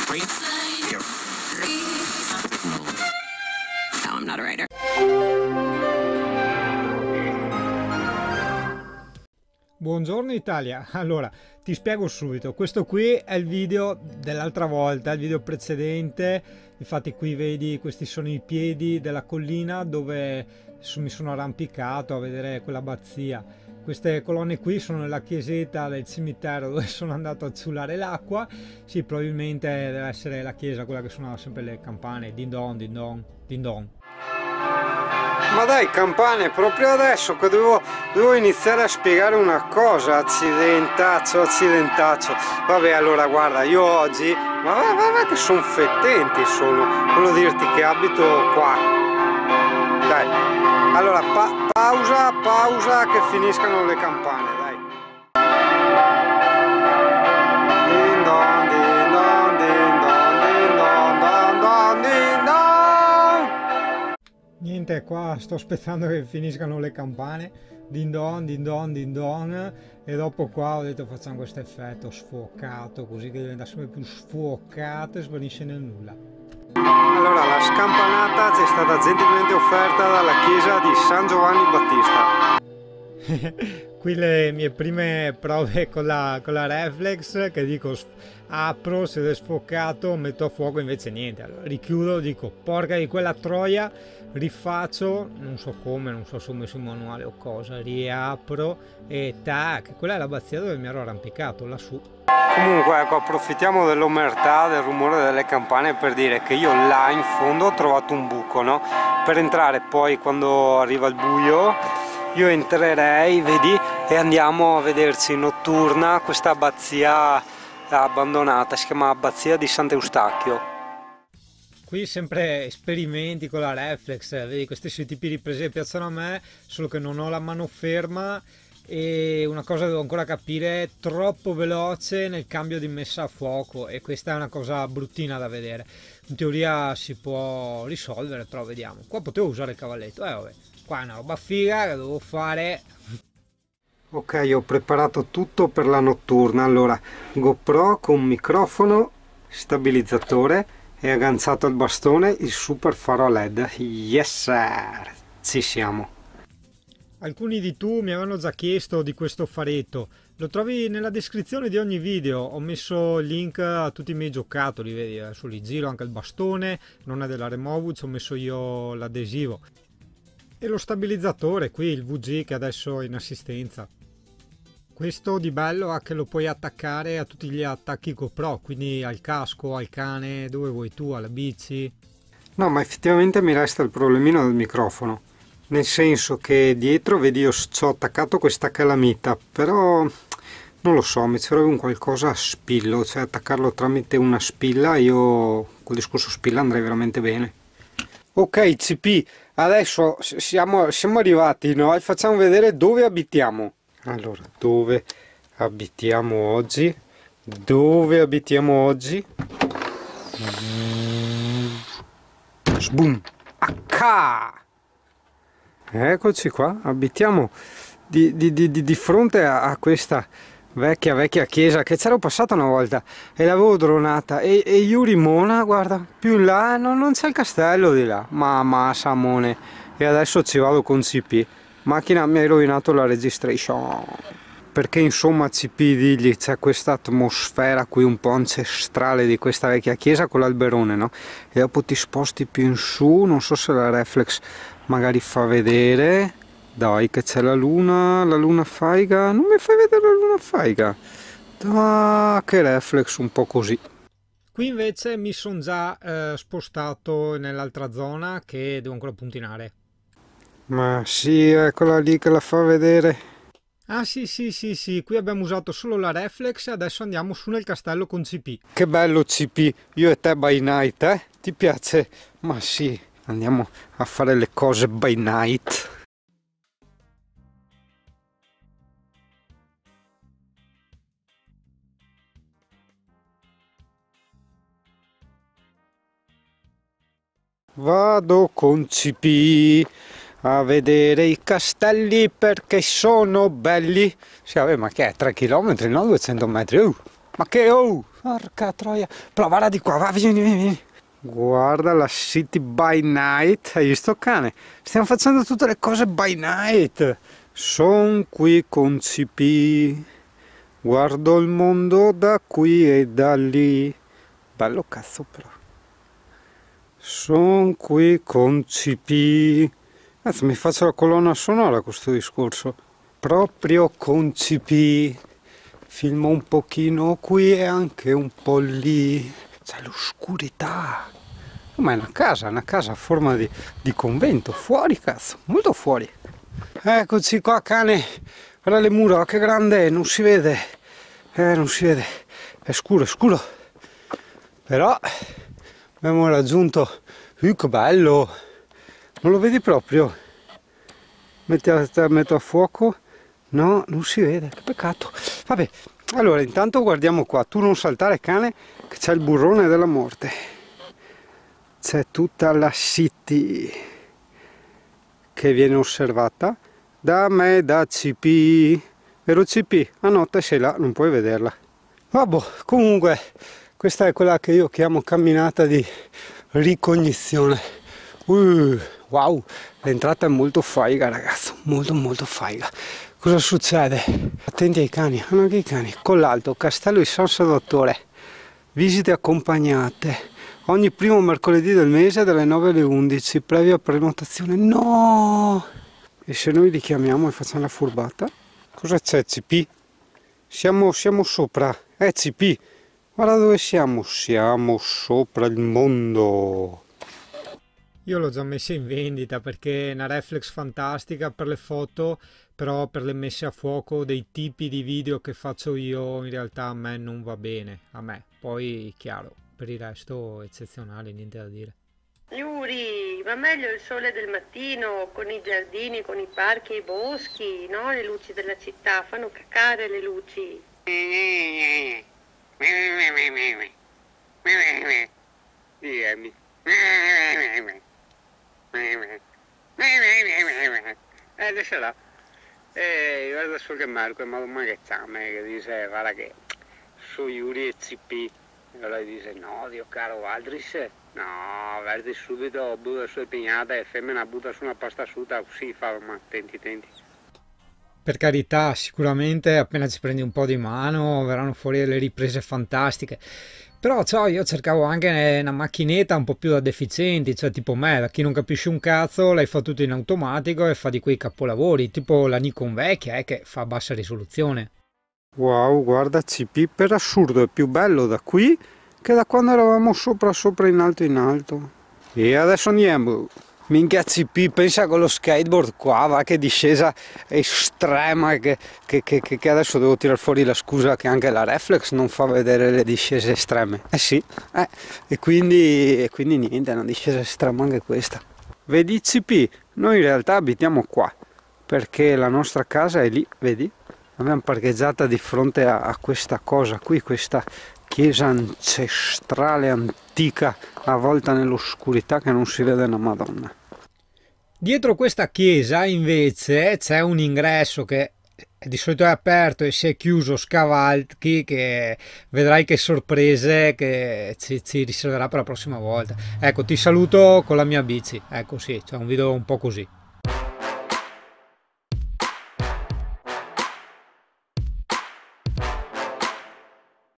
No, I'm not a writer. Buongiorno Italia, allora ti spiego subito, questo qui è il video dell'altra volta, il video precedente, infatti qui vedi questi sono i piedi della collina dove mi sono arrampicato a vedere quell'abbazia. Queste colonne qui sono nella chiesetta del cimitero dove sono andato a ciulare l'acqua, sì probabilmente deve essere la chiesa quella che suonava sempre le campane, din don, din don, din don. Ma dai, campane, proprio adesso che devo iniziare a spiegare una cosa, accidentaccio. Vabbè, allora guarda, io oggi, ma va che sono fettenti sono, volevo dirti che abito qua. Dai, allora pausa che finiscano le campane, dai. Din don, din don, din don, din don, don, don, din don. Niente, qua sto aspettando che finiscano le campane, din don, din don, din don, e dopo qua ho detto facciamo questo effetto sfocato, così che diventa sempre più sfocato e svanisce nel nulla. Allora, la scampanata ci è stata gentilmente offerta dalla chiesa di San Giovanni Battista. Qui le mie prime prove con la reflex, che dico apro, se è sfocato metto a fuoco, invece niente, allora richiudo, dico porca di quella troia, rifaccio, non so come, non so se ho messo un manuale o cosa, riapro e tac, quella è l'abbazia dove mi ero arrampicato lassù. Comunque ecco, approfittiamo dell'omertà, del rumore delle campane per dire che io là in fondo ho trovato un buco, no? Per entrare poi quando arriva il buio io entrerei, vedi, e andiamo a vederci notturna questa abbazia abbandonata, si chiama Abbazia di Sant'Eustachio. Qui sempre esperimenti con la reflex, vedi questi tipi di prese piacciono a me, solo che non ho la mano ferma e una cosa devo ancora capire, è troppo veloce nel cambio di messa a fuoco e questa è una cosa bruttina da vedere. In teoria si può risolvere, però vediamo. Qua potevo usare il cavalletto, vabbè, qua è una roba figa che devo fare. Ok, ho preparato tutto per la notturna. Allora, GoPro con microfono, stabilizzatore e agganciato al bastone il super faro a LED. Yes sir, ci siamo. Alcuni di tu mi avevano già chiesto di questo faretto, lo trovi nella descrizione di ogni video, ho messo il link a tutti i miei giocattoli, vedi, adesso li giro, anche il bastone, non è della Removu, ci ho messo io l'adesivo. E lo stabilizzatore qui, il VG che adesso è in assistenza. Questo di bello è che lo puoi attaccare a tutti gli attacchi GoPro, quindi al casco, al cane, dove vuoi tu, alla bici. No, ma effettivamente mi resta il problemino del microfono. Nel senso che dietro, vedi, io ci ho attaccato questa calamita, però non lo so, mi ci vorrebbe un qualcosa a spillo, cioè attaccarlo tramite una spilla, io col discorso spilla andrei veramente bene. Ok CP, adesso siamo arrivati, no? E facciamo vedere dove abitiamo. Allora, dove abitiamo oggi? Dove abitiamo oggi? Sboom! H! Eccoci qua, abitiamo di fronte a questa vecchia chiesa che c'ero passata una volta e l'avevo dronata e Yuri Mona, guarda, più in là non c'è il castello di là, ma Samone, e adesso ci vado con CP, macchina mi hai rovinato la registration, perché insomma CP digli, c'è questa atmosfera qui un po' ancestrale di questa vecchia chiesa con l'alberone, no? E dopo ti sposti più in su, non so se la reflex magari fa vedere, dai che c'è la luna faiga, non mi fai vedere la luna faiga, dai che reflex un po' così. Qui invece mi sono già spostato nell'altra zona che devo ancora puntinare. Ma sì, eccola lì che la fa vedere. Ah sì, qui abbiamo usato solo la reflex e adesso andiamo su nel castello con CP. Che bello CP, io e te by night, eh? Ti piace? Ma sì. Andiamo a fare le cose by night. Vado con CP a vedere i castelli perché sono belli. Sì, vabbè, ma che è 3 km, no? 200 metri. Ma che oh! Porca troia! Però guarda di qua, va, vieni, vieni, vieni. Guarda la City by Night. Hai visto cane? Stiamo facendo tutte le cose by night. Son qui con CP. Guardo il mondo da qui e da lì. Bello cazzo però. Son qui con CP. Anzi, mi faccio la colonna sonora a questo discorso. Proprio con CP. Filmo un pochino qui e anche un po' lì. C'è l'oscurità. Ma è una casa a forma di convento. Fuori, cazzo, molto fuori. Eccoci qua, cane. Guarda le mura, che grande è, non si vede. Non si vede. È scuro, è scuro. Però abbiamo raggiunto. Che bello. Non lo vedi proprio? Metto a fuoco. No, non si vede, che peccato. Vabbè, allora intanto guardiamo qua. Tu non saltare, cane, che c'è il burrone della morte. C'è tutta la city che viene osservata da me, da CP. Vero CP? A notte sei là, non puoi vederla. Vabbè, comunque questa è quella che io chiamo camminata di ricognizione. Wow, l'entrata è molto faiga, ragazzo, molto faiga. Cosa succede? Attenti ai cani, hanno anche i cani. Collalto, Castello di San Salvatore. Visite accompagnate. Ogni primo mercoledì del mese dalle 9 alle 11, previa prenotazione. No! E se noi li chiamiamo e facciamo la furbata? Cosa c'è, CP? Siamo sopra. CP! Guarda dove siamo. Siamo sopra il mondo. Io l'ho già messa in vendita perché è una reflex fantastica per le foto, però per le messe a fuoco dei tipi di video che faccio io in realtà a me non va bene, a me. Poi chiaro, per il resto eccezionale, niente da dire. Yuri, ma meglio il sole del mattino con i giardini, con i parchi e i boschi, no? Le luci della città, fanno cacare le luci. Dimmi. Adesso là. Guarda solo che Marco è ma che c'ha me che dice guarda che su Yuri e CP. E allora dice no, Dio caro Valdris, no, verdi subito, butta su pignata e femmina butta su una pasta asciutta, così fa, ma attenti. Per carità, sicuramente appena ci prendi un po' di mano verranno fuori delle riprese fantastiche. Però io cercavo anche una macchinetta un po' più da deficienti, cioè tipo me, da chi non capisce un cazzo, lei fa tutto in automatico e fa di quei capolavori, tipo la Nikon vecchia che fa bassa risoluzione. Wow, guarda CP, per assurdo è più bello da qui che da quando eravamo sopra in alto. E adesso andiamo. Minchia CP, pensa con lo skateboard qua, va che discesa estrema, che adesso devo tirare fuori la scusa che anche la reflex non fa vedere le discese estreme. Sì, e quindi niente, è una discesa estrema anche questa. Vedi CP, noi in realtà abitiamo qua, perché la nostra casa è lì, vedi? L'abbiamo parcheggiata di fronte a questa cosa qui, questa chiesa ancestrale, antica, avvolta nell'oscurità che non si vede una Madonna. Dietro questa chiesa invece c'è un ingresso che di solito è aperto e si è chiuso scavalchi, che vedrai che sorprese che ci riserverà per la prossima volta. Ecco, ti saluto con la mia bici, ecco sì, c'è un video un po' così.